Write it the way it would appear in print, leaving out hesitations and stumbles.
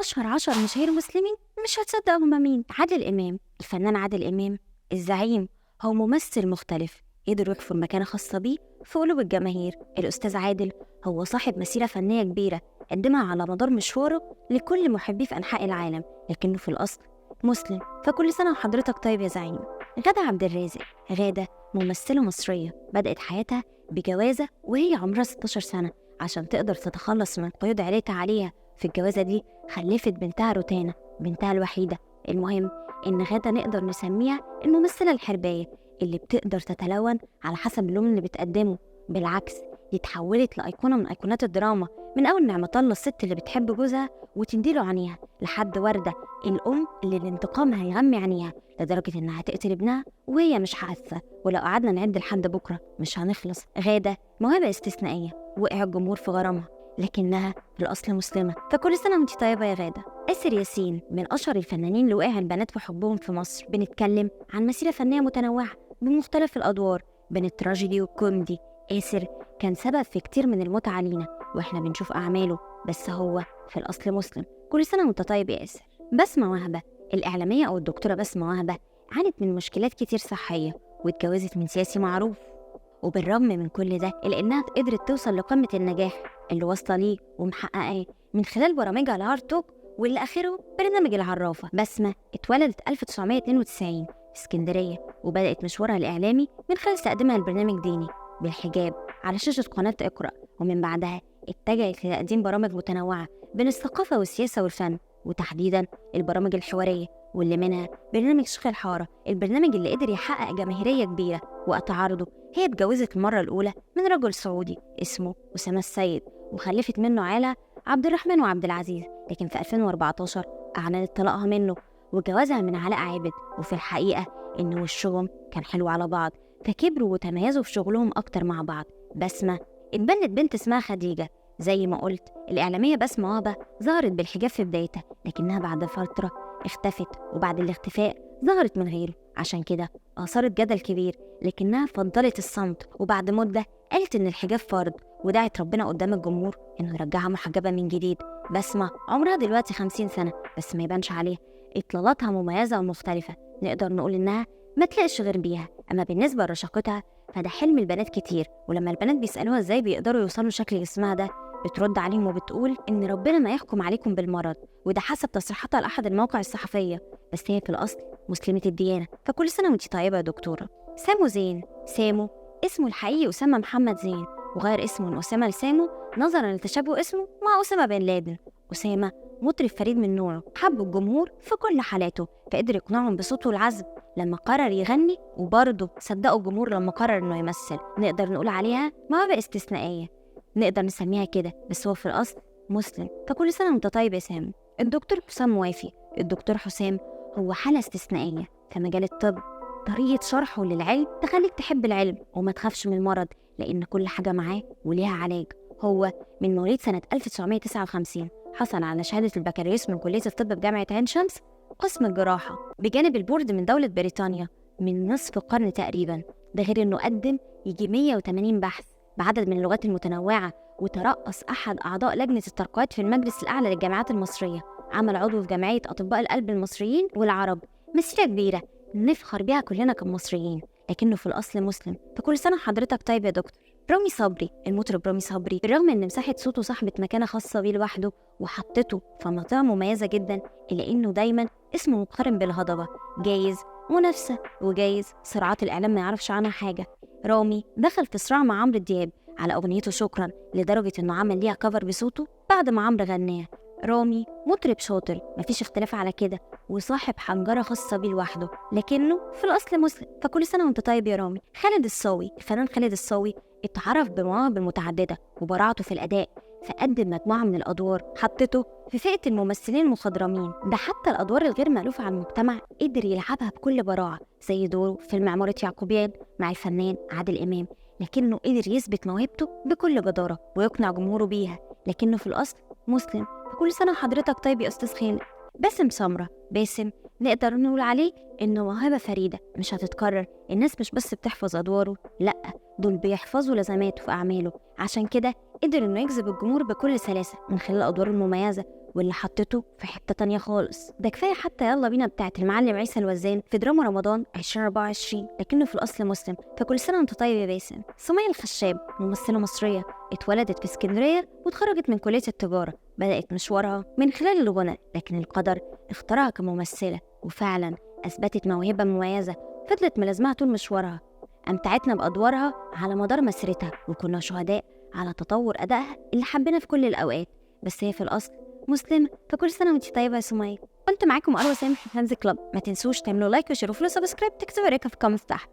أشهر 10 مشاهير مسلمين مش هتصدق هما مين. عادل إمام، الفنان عادل إمام الزعيم، هو ممثل مختلف قدر يحفر مكانة خاصة بيه في قلوب الجماهير. الأستاذ عادل هو صاحب مسيرة فنية كبيرة قدمها على مدار مشواره لكل محبيه في أنحاء العالم، لكنه في الأصل مسلم. فكل سنة وحضرتك طيب يا زعيم. غادة عبد الرازق، غادة ممثلة مصرية بدأت حياتها بجوازة وهي عمرها 16 سنة عشان تقدر تتخلص من قيود عيلتها عليها. في الجوازة دي خلفت بنتها روتانا، بنتها الوحيدة. المهم إن غادة نقدر نسميها الممثلة الحرباية اللي بتقدر تتلون على حسب اللون اللي بتقدمه. بالعكس، دي اتحولت لأيقونة من أيقونات الدراما، من أول نعمة الله الست اللي بتحب جوزها وتنديله عينيها، لحد وردة الأم اللي الانتقام هيغمي عينيها لدرجة إنها تقتل ابنها وهي مش حاسة. ولو قعدنا نعد لحد بكرة مش هنخلص. غادة موهبة استثنائية، وقع الجمهور في غرامها، لكنها في الأصل مسلمة. فكل سنة وانتي طيبة يا غادة. آسر ياسين من أشهر الفنانين اللي وقع البنات في حبهم في مصر. بنتكلم عن مسيرة فنية متنوعة بمختلف الأدوار بين التراجيدي والكوميدي. آسر كان سبب في كتير من المتعة لينا وإحنا بنشوف أعماله، بس هو في الأصل مسلم. كل سنة وانت طيب يا آسر. بسمة وهبة، الإعلامية أو الدكتورة بسمة وهبة، عانت من مشكلات كتير صحية واتجوزت من سياسي معروف، وبالرغم من كل ده إلا إنها قدرت توصل لقمة النجاح اللي واصلة ليه ومحققاه من خلال برامجها على هارد توك واللي آخره برنامج العرافة. بسمة اتولدت 1992 في اسكندرية، وبدأت مشوارها الإعلامي من خلال تقديمها لبرنامج ديني بالحجاب على شاشة قناة اقرأ، ومن بعدها اتجهت لتقديم برامج متنوعة بين الثقافة والسياسة والفن، وتحديدا البرامج الحوارية، واللي منها برنامج شيخ الحارة، البرنامج اللي قدر يحقق جماهيرية كبيرة. وقت عرضه هي اتجوزت المرة الأولى من رجل سعودي اسمه أسامة السيد، وخلفت منه عيلة عبد الرحمن وعبد العزيز. لكن في 2014 أعلنت طلاقها منه وجوازها من علاء عابد، وفي الحقيقة إن وشهم كان حلو على بعض، فكبروا وتميزوا في شغلهم أكتر مع بعض. بسمة اتبنت بنت اسمها خديجة. زي ما قلت، الإعلامية بسمة وهبة ظهرت بالحجاب في بدايتها، لكنها بعد فترة اختفت، وبعد الاختفاء ظهرت من غيره، عشان كده أثارت جدل كبير، لكنها فضلت الصمت. وبعد مدة قالت إن الحجاب فرض، ودعت ربنا قدام الجمهور إنه يرجعها محجبة من جديد. بسمة عمرها دلوقتي 50 سنة، بس ما يبانش عليها. إطلالاتها مميزة ومختلفة، نقدر نقول إنها ما تلاقيش غير بيها. أما بالنسبة لرشاقتها فده حلم البنات كتير، ولما البنات بيسألوها إزاي بيقدروا يوصلوا شكل جسمها ده، بترد عليهم وبتقول إن ربنا ما يحكم عليكم بالمرض، وده حسب تصريحاتها لأحد المواقع الصحفية. بس هي في الأصل مسلمة الديانة. فكل سنة وانتي طيبة يا دكتورة. سامو زين، سامو اسمه الحقيقي أسامة محمد زين، وغير اسمه من أسامة لسامو نظرا لتشابه اسمه مع أسامة بن لادن. أسامة مطرب فريد من نوعه، حب الجمهور في كل حالاته، فقدر يقنعهم بصوته العذب لما قرر يغني، وبرضه صدقوا الجمهور لما قرر إنه يمثل. نقدر نقول عليها موهبة استثنائية، نقدر نسميها كده، بس هو في الأصل مسلم. فكل سنة وانت طيب يا سامي. الدكتور حسام موافي، الدكتور حسام هو حالة استثنائية في مجال الطب. طريقة شرحه للعلم تخليك تحب العلم وما تخافش من المرض، لأن كل حاجة معاه وليها علاج. هو من مواليد سنة 1959، حصل على شهادة البكالوريوس من كلية الطب بجامعة عين شمس قسم الجراحة بجانب البورد من دولة بريطانيا من نصف قرن تقريبا. ده غير إنه قدم يجي 180 بحث بعدد من اللغات المتنوعة، وترأس أحد أعضاء لجنة الترقيات في المجلس الأعلى للجامعات المصرية. عمل عضو في جمعية أطباء القلب المصريين والعرب. مسيرة كبيرة نفخر بيها كلنا كمصريين، لكنه في الأصل مسلم. فكل سنة حضرتك طيب يا دكتور. رامي صبري، المطرب رامي صبري، بالرغم إن مساحة صوته صاحبة مكانة خاصة بيه لوحده وحطته في منطقة مميزة جدا، إلا إنه دايما اسمه مقارن بالهضبة. جايز منافسة وجايز صراعات الإعلام ما يعرفش عنها حاجة. رامي دخل في صراع مع عمرو دياب على أغنيته شكرا، لدرجة إنه عمل ليها كفر بصوته بعد ما عمرو غناها. رامي مطرب شاطر مفيش اختلاف على كده، وصاحب حنجرة خاصة بيه لوحده، لكنه في الأصل مسلم. فكل سنة وانت طيب يا رامي. خالد الصاوي، الفنان خالد الصاوي اتعرف بمواهب متعددة وبراعته في الأداء، فقدم مجموعة من الأدوار حطته في فئة الممثلين المخضرمين. ده حتى الأدوار الغير مألوفة على المجتمع قدر يلعبها بكل براعة، زي دوره في فيلم عمارة يعقوبيان مع الفنان عادل إمام، لكنه قدر يثبت موهبته بكل جدارة ويقنع جمهوره بيها، لكنه في الأصل مسلم. فكل سنة حضرتك طيب يا أستاذ خالد. باسم سمرة، باسم نقدر نقول عليه إنه موهبة فريدة مش هتتكرر. الناس مش بس بتحفظ أدواره، لأ، دول بيحفظوا لازماته في أعماله. عشان كده قدر إنه يجذب الجمهور بكل سلاسة من خلال أدواره المميزة واللي حطته في حتة تانية خالص. ده كفاية حتى يلا بينا بتاعت المعلم عيسى الوزان في دراما رمضان 2024، لكنه في الأصل مسلم. فكل سنة وانت طيب يا باسم. سمية الخشاب ممثلة مصرية اتولدت في اسكندرية واتخرجت من كلية التجارة. بدأت مشوارها من خلال الغنى، لكن القدر اختارها كممثلة وفعلا أثبتت موهبة مميزة فضلت ملازمها طول مشوارها. أمتعتنا بأدوارها على مدار مسيرتها وكنا شهداء على تطور أدائها اللي حبينا في كل الأوقات. بس هي في الأصل مسلمة. فكل سنة وانتي طيبة يا سمية. كنت معاكم أروى سامح في فانز كلاب. ما تنسوش تعملوا لايك وشيروا وسبسكرايب، تكتبوا رأيكم في الكومنت تحت.